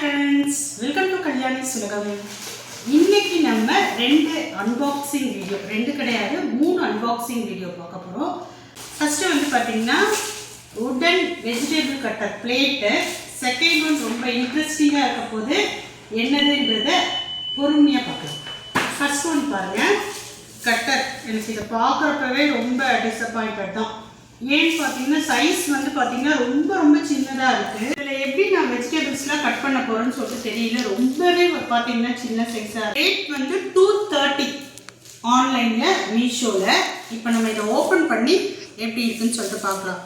Friends, welcome to Kalyani Sulagam. இன்னைக்கு நம்ம ரெண்டு கிடையாது 3 அன்பாக்சிங் வீடியோ பார்க்க போகிறோம். ஃபஸ்ட்டு வந்து பார்த்தீங்கன்னா உடன் vegetable cutter plate. Second one ரொம்ப இன்ட்ரெஸ்டிங்காக இருக்க போது என்னதுன்றத பொறுமையாக பார்க்கலாம். ஃபஸ்ட் ஒன் பாருங்கள், கட்டர். எனக்கு இதை பார்க்குறப்பவே ரொம்ப டிசப்பாயிண்டட் தான். ஏன்னு பார்த்தீங்கன்னா சைஸ் வந்து பார்த்தீங்கன்னா ரொம்ப சின்னதாக இருக்குது. இதில் எப்படி நான் வெஜிடபிள்ஸ்லாம் கட் பண்ண போகிறேன்னு சொல்லிட்டு தெரியல. ரொம்பவே பார்த்தீங்கன்னா சின்ன சைஸாக. ரேட் வந்து 230 ஆன்லைனில் மீஷோவில். இப்போ நம்ம இதை ஓப்பன் பண்ணி எப்படி இருக்குன்னு சொல்லிட்டு பார்க்கலாம்.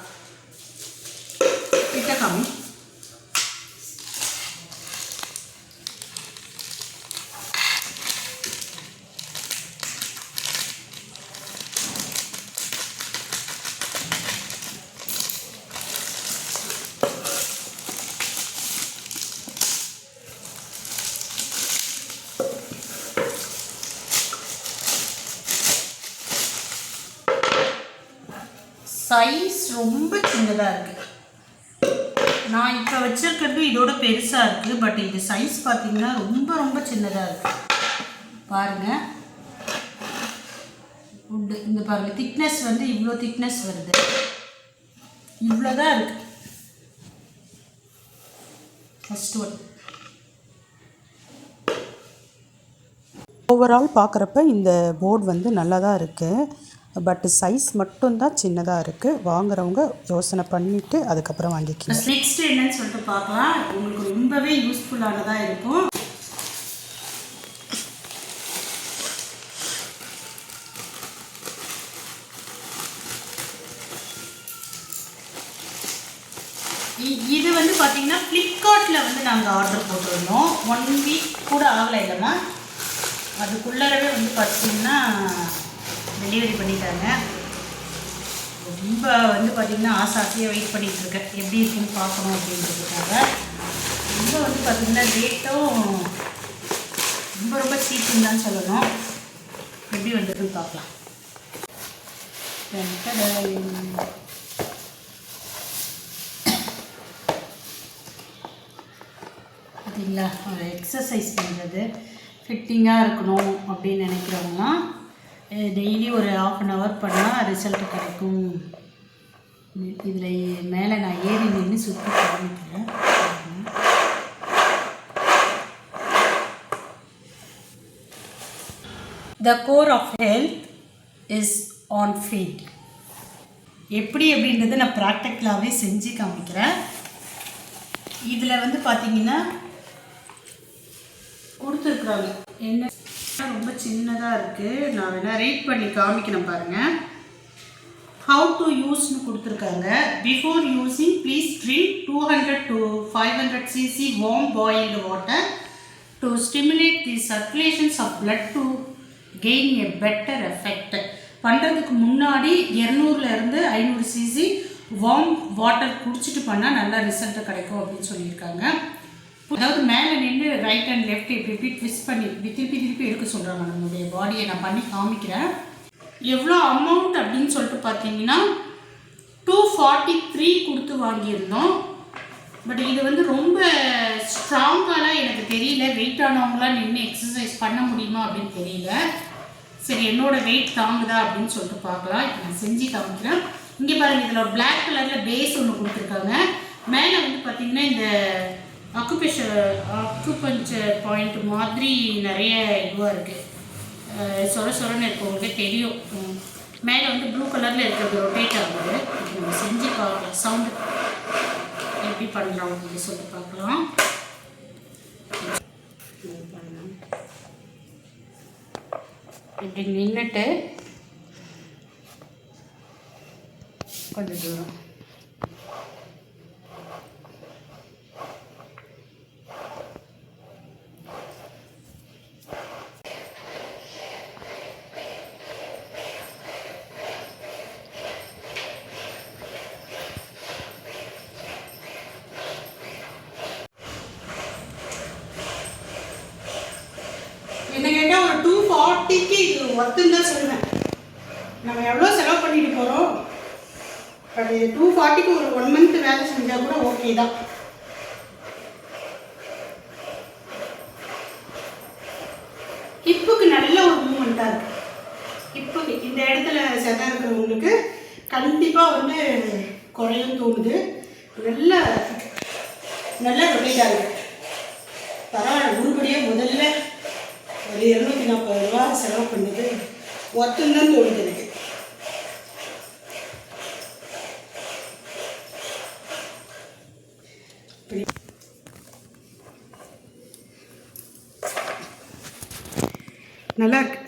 கிட்ட காமி. சைஸ் ரொம்ப சின்னதாக இருக்குது. நான் இப்போ வச்சுருக்கிறது இதோட பெருசாக இருக்குது. பட் இது சைஸ் பார்த்திங்கன்னா ரொம்ப சின்னதாக இருக்குது. பாருங்கள், இந்த பாருங்கள், திக்னஸ் வந்து இவ்வளோ திக்னஸ் வருது. இவ்வளோதான் இருக்குது. First one. ஓவரால் பார்க்குறப்ப இந்த போர்டு வந்து நல்லா தான் இருக்குது. பட் சைஸ் மட்டும்தான் சின்னதாக இருக்குது. வாங்குறவங்க யோசனை பண்ணிவிட்டு அதுக்கப்புறம் வாங்கிக்கலாம். நெக்ஸ்ட் என்னன்னு சொல்லிட்டு பார்க்கலாம். உங்களுக்கு ரொம்பவே யூஸ்ஃபுல்லானதாக இருக்கும். இது வந்து பார்த்தீங்கன்னா ஃப்ளிப்கார்ட்டில் வந்து நாங்கள் ஆர்டர் போட்டிருந்தோம். 1 வீக் கூட ஆகலை இல்லைம்மா. அதுக்குள்ளரவே வந்து பார்த்தீங்கன்னா டெலிவரி பண்ணிட்டாங்க. ரொம்ப வந்து பார்த்திங்கன்னா ஆசையாக வெயிட் பண்ணிகிட்ருக்கேன், எப்படி இருக்குன்னு பார்க்கணும் அப்படின்றதுக்காக. ரொம்ப வந்து பார்த்திங்கன்னா ரேட்டும் ரொம்ப சீப்புன்னு தான் சொல்லணும். எப்படி வந்துருக்குன்னு பார்க்கலாம். பார்த்தீங்களா, ஒரு எக்ஸசைஸ் பண்ணுறது ஃபிட்டிங்காக இருக்கணும் அப்படின்னு நினைக்கிறவங்களாம் டெய்லி ஒரு 1/2 hour பண்ணால் ரிசல்ட் கிடைக்கும். இதில் மேலே நான் ஏறி நின்று சுற்றி காமிக்கிறேன். The core of health is on feet. எப்படி அப்படின்றத நான் ப்ராக்டிக்கலாகவே செஞ்சு காமிக்கிறேன். இதில் வந்து பார்த்தீங்கன்னா கொடுத்துருக்குறாங்க என்ன, ரொம்ப சின்னதாக இருக்குது. நான் வேணால் ரேட் பண்ணி காமிக்கணும் பாருங்கள். ஹவு டு யூஸ்னு கொடுத்துருக்காங்க. Before using please drink 200 to 500 cc warm boiled water to stimulate the circulations of blood to gain a better effect. பண்ணுறதுக்கு முன்னாடி 200 to 500 cc வார்ம் வாட்டர் குடிச்சிட்டு பண்ணால் நல்லா ரிசல்ட்டு கிடைக்கும் அப்படின்னு சொல்லியிருக்காங்க. அதாவது மேலே நின்று ரைட் அண்ட் லெஃப்ட் இப்படி ட்விஸ்ட் பண்ணி இப்படி திருப்பி எடுக்க சொல்கிறாங்க. நம்மளுடைய பாடியை நான் பண்ணி காமிக்கிறேன். எவ்வளோ அமௌண்ட் அப்படின்னு சொல்லிட்டு பார்த்தீங்கன்னா 243 கொடுத்து வாங்கியிருந்தோம். பட் இது வந்து ரொம்ப ஸ்ட்ராங்காலாம் எனக்கு தெரியல. வெயிட் ஆனவங்களாம் நின்று எக்ஸசைஸ் பண்ண முடியுமா அப்படின்னு தெரியல. சரி, என்னோடய வெயிட் தாங்குதா அப்படின்னு சொல்லிட்டு பார்க்கலாம். இப்போ நான் செஞ்சு காமிக்கிறேன். இங்கே பாருங்கள், இதில் ஒரு பிளாக் கலரில் பேஸ் ஒன்று கொடுத்துருக்காங்க. மேலே வந்து பார்த்திங்கன்னா இந்த அக்குபஞ்சர் பாயிண்ட் மாதிரி நிறைய இதுவாக இருக்குது. சொரன்னு இருக்குது, உங்களுக்கு தெரியும். மேலே வந்து ப்ளூ கலரில் இருக்கிறது ரொட்டேட் ஆகுது. இப்போ நம்ம செஞ்சு பார்க்கலாம். சவுண்டு எப்படி பண்ணுறோம் அப்படின்னு சொல்லிட்டு பார்க்கலாம். இப்படி நின்றுட்டு கொஞ்சம் தூரம் என்ன கேட்டால் ஒரு 240க்கு இது ஒர்த்துன்னு தான் சொல்லுவேன். நம்ம எவ்வளோ செலவு பண்ணிட்டு போகிறோம். பட் இது 240க்கு ஒரு 1 month வேலை செஞ்சால் கூட ஓகே தான். ஹிப்புக்கு நல்ல ஒரு மூமெண்ட்டாக இருக்குது. ஹிப்புக்கு இந்த இடத்துல செதை இருக்கிறவங்களுக்கு கண்டிப்பாக வந்து குறையும் தோணுது. நல்ல ரொட்டேட் ஆகுது. பரவாயில்ல, உருப்படியாக முதல்ல ஒரு 240 ரூபா செலவு பண்ணுது ஒத்துந்தான் தோணுது எனக்கு. நல்லா இருக்கு.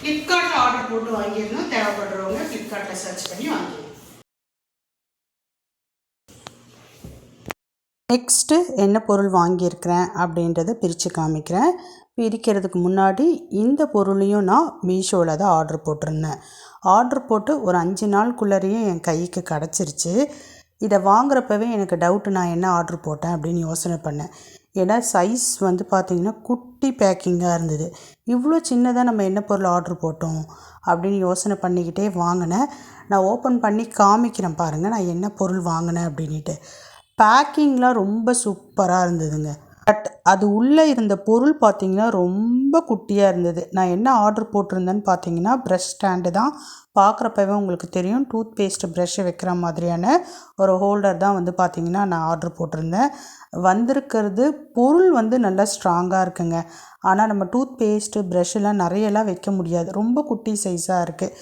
ஃப்ளிப்கார்ட்டில் ஆர்டர் போட்டு வாங்கிடணும். தேவைப்படுறவங்க ஃப்ளிப்கார்ட்டில் சர்ச் பண்ணி வாங்கிடணும். நெக்ஸ்ட்டு என்ன பொருள் வாங்கியிருக்கிறேன் அப்படின்றத பிரித்து காமிக்கிறேன். பிரிக்கிறதுக்கு முன்னாடி இந்த பொருளையும் நான் மீஷோவில் தான் ஆர்டர் போட்டிருந்தேன். ஆர்டர் போட்டு ஒரு 5 நாளுக்குள்ளேயே என் கைக்கு கிடச்சிருச்சு. இதை வாங்குறப்பவே எனக்கு டவுட்டு, நான் என்ன ஆர்டர் போட்டேன் அப்படின்னு யோசனை பண்ணேன். ஏன்னா சைஸ் வந்து பார்த்திங்கன்னா குட்டி பேக்கிங்காக இருந்தது. இவ்வளோ சின்னதாக நம்ம என்ன பொருள் ஆர்டர் போட்டோம் அப்படின்னு யோசனை பண்ணிக்கிட்டே வாங்கினேன். நான் ஓப்பன் பண்ணி காமிக்கிறேன் பாருங்கள் நான் என்ன பொருள் வாங்கினேன் அப்படின்ட்டு. பேக்கிங்லாம் ரொம்ப சூப்பராக இருந்ததுங்க. பட் அது உள்ளே இருந்த பொருள் பார்த்திங்கன்னா ரொம்ப குட்டியாக இருந்தது. நான் என்ன ஆர்டர் போட்டிருந்தேன்னு பார்த்தீங்கன்னா ப்ரஷ் ஸ்டாண்டு தான். பார்க்குறப்பவே உங்களுக்கு தெரியும், டூத் பேஸ்ட்டு ப்ரஷ்ஷை வைக்கிற மாதிரியான ஒரு ஹோல்டர் தான் வந்து பார்த்திங்கன்னா நான் ஆர்டர் போட்டிருந்தேன். வந்திருக்கிறது பொருள் வந்து நல்லா ஸ்ட்ராங்காக இருக்குங்க. ஆனால் நம்ம டூத் பேஸ்ட்டு ப்ரஷ்ஷெல்லாம் நிறையெல்லாம் வைக்க முடியாது, ரொம்ப குட்டி சைஸாக இருக்குது.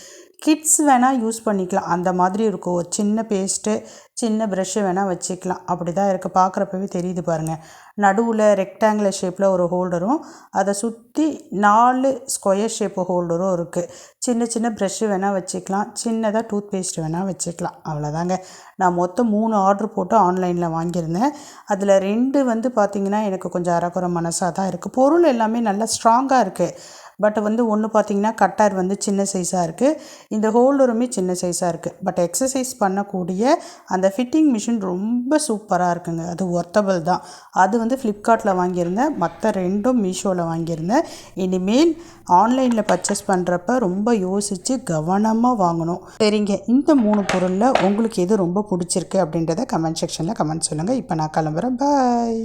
கிட்ஸ் வேணால் யூஸ் பண்ணிக்கலாம், அந்த மாதிரி இருக்கும். ஒரு சின்ன பேஸ்ட்டு சின்ன ப்ரஷ்ஷு வேணால் வச்சுக்கலாம். அப்படி தான் இருக்குது. பார்க்குறப்பவே தெரியுது பாருங்கள். நடுவில் ரெக்டாங்குலர் ஷேப்பில் ஒரு ஹோல்டரும் அதை சுற்றி 4 ஸ்கொயர் ஷேப்பு ஹோல்டரும் இருக்குது. சின்ன சின்ன ப்ரஷ்ஷு வேணால் வச்சுக்கலாம், சின்னதாக டூத் பேஸ்ட்டு வேணால் வச்சுக்கலாம். அவ்வளோதாங்க. நான் மொத்தம் 3 ஆர்டர் போட்டு ஆன்லைனில் வாங்கியிருந்தேன். அதில் 2 வந்து பார்த்திங்கன்னா எனக்கு கொஞ்சம் அரைக்குறை மனசாக தான் இருக்குது. பொருள் எல்லாமே நல்லா ஸ்ட்ராங்காக இருக்குது. பட் வந்து ஒன்று பார்த்திங்கன்னா கட்டர் வந்து சின்ன சைஸாக இருக்குது, இந்த ஹோல்டருமே சின்ன சைஸாக இருக்குது. பட் எக்ஸசைஸ் பண்ணக்கூடிய அந்த ஃபிட்டிங் மிஷின் ரொம்ப சூப்பராக இருக்குங்க. அது ஒர்த்தபிள் தான். அது வந்து ஃப்ளிப்கார்ட்டில் வாங்கியிருந்தேன், மற்ற 2ம் மீஷோவில் வாங்கியிருந்தேன். இனிமேல் ஆன்லைனில் பர்ச்சேஸ் பண்ணுறப்ப ரொம்ப யோசித்து கவனமாக வாங்கணும். சரிங்க, இந்த 3 பொருளில் உங்களுக்கு எது ரொம்ப பிடிச்சிருக்கு அப்படின்றத கமெண்ட் செக்ஷனில் கமெண்ட் சொல்லுங்கள். இப்போ நான் கிளம்புறேன். பாய்.